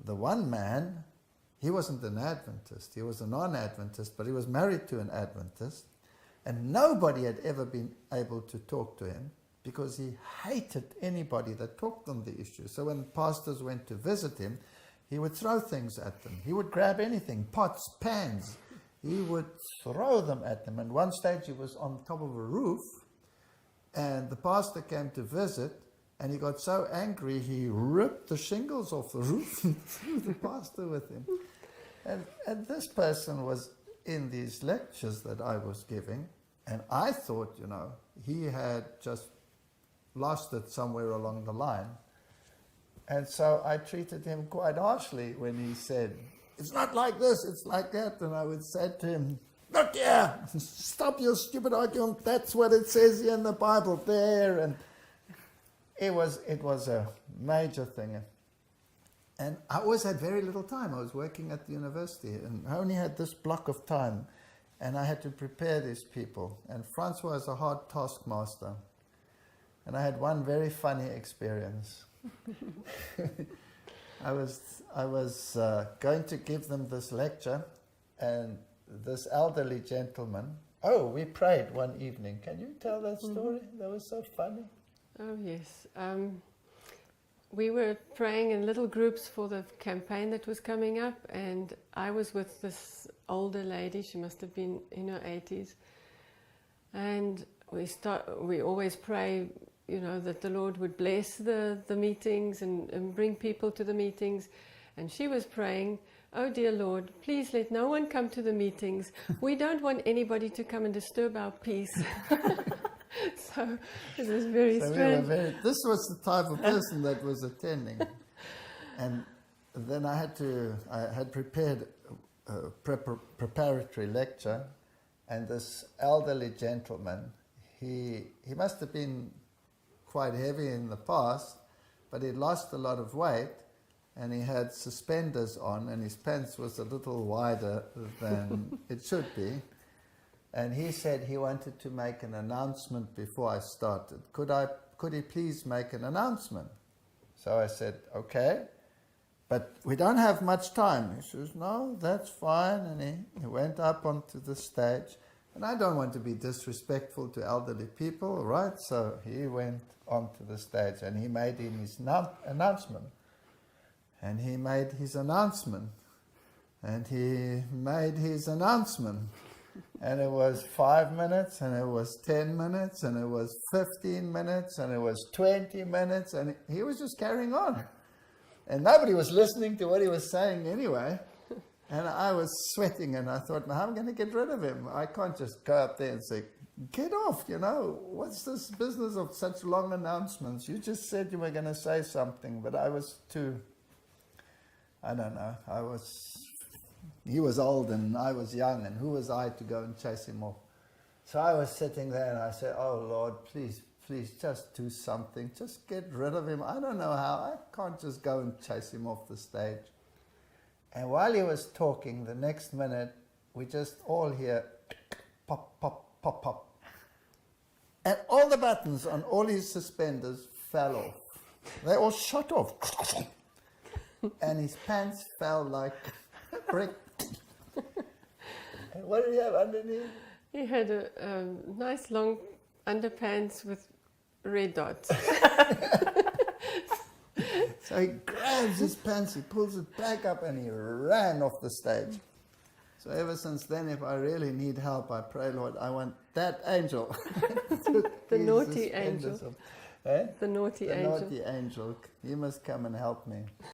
the one man, he wasn't an Adventist, he was a non-Adventist, but he was married to an Adventist, and nobody had ever been able to talk to him because he hated anybody that talked on the issue. So when pastors went to visit him, he would throw things at them. He would grab anything, pots, pans. He would throw them at them. And one stage he was on top of a roof, and the pastor came to visit, and he got so angry he ripped the shingles off the roof and threw the pastor with him. And this person was in these lectures that I was giving, and I thought, you know, he had just lost it somewhere along the line. And so I treated him quite harshly when he said, it's not like this, it's like that. And I would say to him, look here, stop your stupid argument, that's what it says here in the Bible there. And it was a major thing. And I always had very little time. I was working at the university, and I only had this block of time, and I had to prepare these people. And Francois was a hard taskmaster. And I had one very funny experience. I was going to give them this lecture, and this elderly gentleman, we prayed one evening. Can you tell that story? That was so funny. Oh, yes. We were praying in little groups for the campaign that was coming up, and I was with this older lady. She must have been in her 80s. And we always pray, you know, that the Lord would bless the meetings and bring people to the meetings. And she was praying, oh dear Lord, please let no one come to the meetings. We don't want anybody to come and disturb our peace. So it was very strange. This was the type of person that was attending. And then I had prepared a preparatory lecture, and this elderly gentleman, he must have been quite heavy in the past, but he lost a lot of weight, and he had suspenders on, and his pants was a little wider than it should be. And he said he wanted to make an announcement before I started. Could he please make an announcement? So I said, okay, but we don't have much time. He says, no, that's fine. And he went up onto the stage. And I don't want to be disrespectful to elderly people, right? So he went onto the stage and he made his announcement. And he made his announcement. And he made his announcement. And it was 5 minutes, and it was 10 minutes, and it was 15 minutes, and it was 20 minutes, and he was just carrying on. And nobody was listening to what he was saying anyway. And I was sweating, and I thought, now I'm going to get rid of him. I can't just go up there and say, get off, you know. What's this business of such long announcements? You just said you were going to say something, but I was too, I don't know, he was old and I was young, and who was I to go and chase him off? So I was sitting there and I said, oh Lord, please just do something. Just get rid of him. I don't know how. I can't just go and chase him off the stage. And while he was talking, the next minute, we just all hear pop, pop, pop, pop. And all the buttons on all his suspenders fell off. They all shot off. And his pants fell like a brick. And what did he have underneath? He had a nice long underpants with red dots. So he grabs his pants, he pulls it back up, and he ran off the stage. So ever since then, if I really need help, I pray, Lord, I want that angel. The naughty angel. The naughty angel. The naughty angel. He must come and help me.